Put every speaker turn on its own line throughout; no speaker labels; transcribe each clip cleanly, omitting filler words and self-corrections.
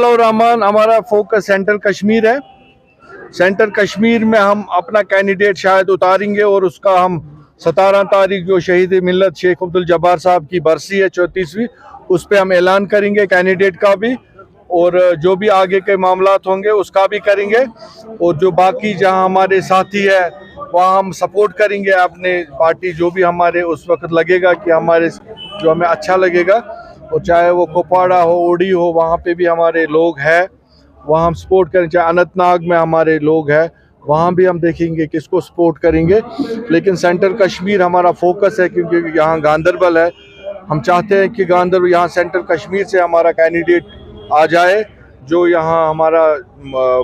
इंशाअल्लाह रहमान हमारा focus central Kashmir है। सेंट्रल कश्मीर में हम अपना कैंडिडेट शायद उतारेंगे और उसका हम 17 तारीख जो शहीद मिल्लत शेख अब्दुल जब्बार साहब की बरसी है 34वीं, उस पर हम ऐलान करेंगे कैंडिडेट का भी, और जो भी आगे के मामलात होंगे उसका भी करेंगे। और जो बाकी जहां हमारे साथी है वहाँ हम सपोर्ट करेंगे अपने पार्टी, जो भी हमारे उस वक्त लगेगा कि हमारे जो हमें अच्छा लगेगा, और चाहे वो कुपवाड़ा हो, उड़ी हो, वहाँ पे भी हमारे लोग हैं, वहाँ हम सपोर्ट करें। चाहे अनंतनाग में हमारे लोग हैं, वहाँ भी हम देखेंगे किसको सपोर्ट करेंगे। लेकिन सेंट्रल कश्मीर हमारा फोकस है, क्योंकि यहाँ गांदरबल है। हम चाहते हैं कि गांदरबल यहाँ सेंट्रल कश्मीर से हमारा कैंडिडेट आ जाए। जो यहाँ हमारा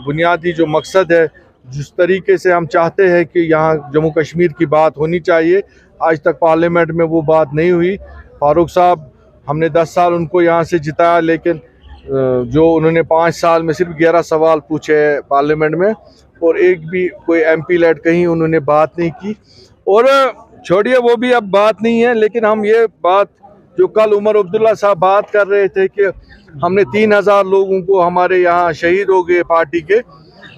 बुनियादी जो मकसद है, जिस तरीके से हम चाहते हैं कि यहाँ जम्मू कश्मीर की बात होनी चाहिए, आज तक पार्लियामेंट में वो बात नहीं हुई। फारूक साहब, हमने 10 साल उनको यहाँ से जिताया, लेकिन जो उन्होंने 5 साल में सिर्फ 11 सवाल पूछे पार्लियामेंट में, और एक भी कोई MP लेड कहीं उन्होंने बात नहीं की। और छोड़िए वो भी अब बात नहीं है, लेकिन हम ये बात जो कल उमर अब्दुल्ला साहब बात कर रहे थे कि हमने 3000 लोगों को हमारे यहाँ शहीद हो गए पार्टी के,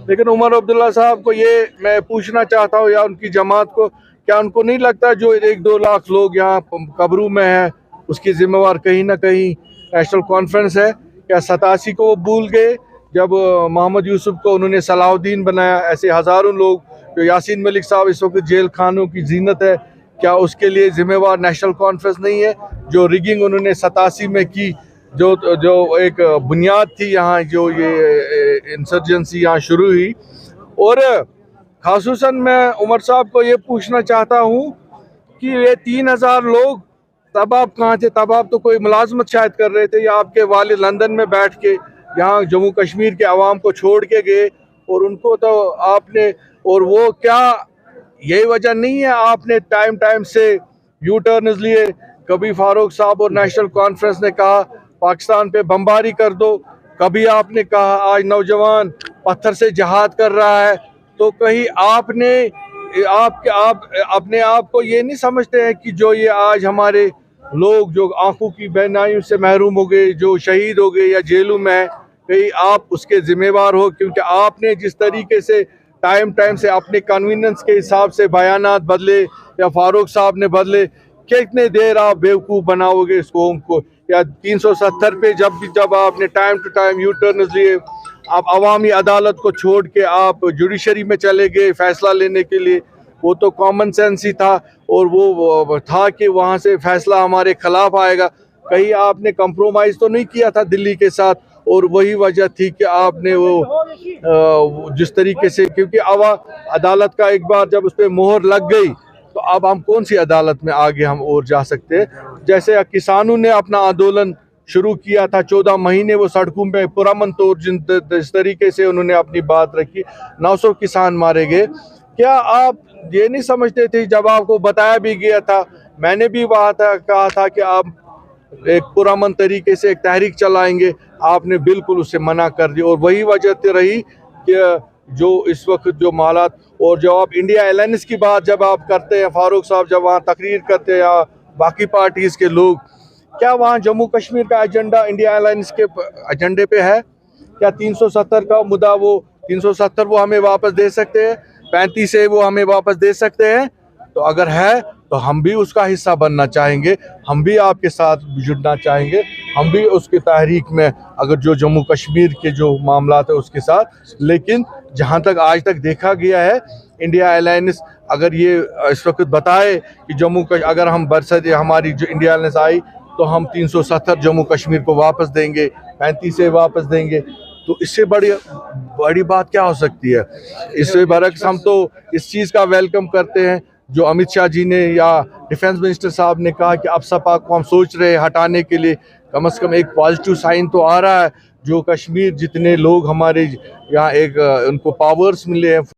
लेकिन उमर अब्दुल्ला साहब को ये मैं पूछना चाहता हूँ, या उनकी जमात को, क्या उनको नहीं लगता जो 1-2 लाख लोग यहाँ कब्रू में है, उसकी जिम्मेवार कहीं ना कहीं नेशनल कॉन्फ्रेंस है? क्या 87 को वो भूल गए जब मोहम्मद यूसुफ को उन्होंने सलाउद्दीन बनाया? ऐसे हज़ारों लोग, जो यासीन मलिक साहब इस वक्त जेल खानों की जीनत है, क्या उसके लिए जिम्मेवार नेशनल कॉन्फ्रेंस नहीं है? जो रिगिंग उन्होंने 87 में की, जो एक बुनियाद थी यहाँ, जो ये इंसर्जेंसी यहाँ शुरू हुई। और खासूसन मैं उमर साहब को ये पूछना चाहता हूँ कि ये 3000 लोग, तब आप कहाँ थे? तब आप तो कोई मुलाजमत शायद कर रहे थे, या आपके वालिद लंदन में बैठ के यहाँ जम्मू कश्मीर के अवाम को छोड़ के गए, और उनको तो आपने, और वो क्या यही वजह नहीं है आपने टाइम टाइम से यू टर्न्स लिए? कभी फारूक साहब और नेशनल कॉन्फ्रेंस ने कहा पाकिस्तान पे बमबारी कर दो, कभी आपने कहा आज नौजवान पत्थर से जिहाद कर रहा है, तो कहीं आपने आप अपने आप को ये नहीं समझते हैं कि जो ये आज हमारे लोग जो आंखों की बीनाइयों से महरूम हो गए, जो शहीद हो गए या जेलों में है, कहीं आप उसके जिम्मेवार हो? क्योंकि आपने जिस तरीके से टाइम से अपने कन्वीनियंस के हिसाब से बयानात बदले, या फारूक साहब ने बदले, कितने देर आप बेवकूफ़ बनाओगे इस कौम को? या 370 पे जब आपने time to time U turn लिए, आप अवामी अदालत को छोड़ के आप जुडिशरी में चले गए फैसला लेने के लिए, वो तो कॉमन सेंस ही था, और वो था कि वहाँ से फैसला हमारे खिलाफ आएगा। कहीं आपने कंप्रोमाइज़ तो नहीं किया था दिल्ली के साथ? और वही वजह थी कि आपने वो जिस तरीके से, क्योंकि अदालत का एक बार जब उस पर मोहर लग गई, तो अब हम कौन सी अदालत में आगे हम और जा सकते हैं? जैसे किसानों ने अपना आंदोलन शुरू किया था, 14 महीने वो सड़कों में पुरअमन तौर जिस तरीके से उन्होंने अपनी बात रखी, 900 किसान मारे गए। क्या आप ये नहीं समझते थे, जब आपको बताया भी गया था, मैंने भी कहा था कि आप एक पुरअमन तरीके से एक तहरीक चलाएंगे, आपने बिल्कुल उससे मना कर दिया। और वही वजह रही कि जो इस वक्त जो मालात, और जब आप इंडिया अलायंस की बात जब आप करते हैं, फारूक साहब जब वहाँ तकरीर करते हैं, या बाकी पार्टीज़ के लोग, क्या वहाँ जम्मू कश्मीर का एजेंडा इंडिया अलायंस के एजेंडे पे है? क्या 370 का मुद्दा, वो 370 वो हमें वापस दे सकते हैं? 35 से वो हमें वापस दे सकते हैं? तो अगर है तो हम भी उसका हिस्सा बनना चाहेंगे, हम भी आपके साथ जुड़ना चाहेंगे, हम भी उसके तहरीक में, अगर जो जम्मू कश्मीर के जो मामलात है उसके साथ। लेकिन जहाँ तक आज तक देखा गया है, इंडिया अलायंस अगर ये इस वक्त बताए कि अगर हम बरसत हमारी जो इंडिया अलायंस आई, तो हम 370 जम्मू कश्मीर को वापस देंगे, 35 से वापस देंगे, तो इससे बड़ी बात क्या हो सकती है? इससे बरक्स हम तो इस चीज़ का वेलकम करते हैं जो अमित शाह जी ने या डिफेंस मिनिस्टर साहब ने कहा कि अब सपा को हम सोच रहे हैं हटाने के लिए। कम से कम एक पॉजिटिव साइन तो आ रहा है, जो कश्मीर जितने लोग हमारे यहाँ एक उनको पावर्स मिले हैं।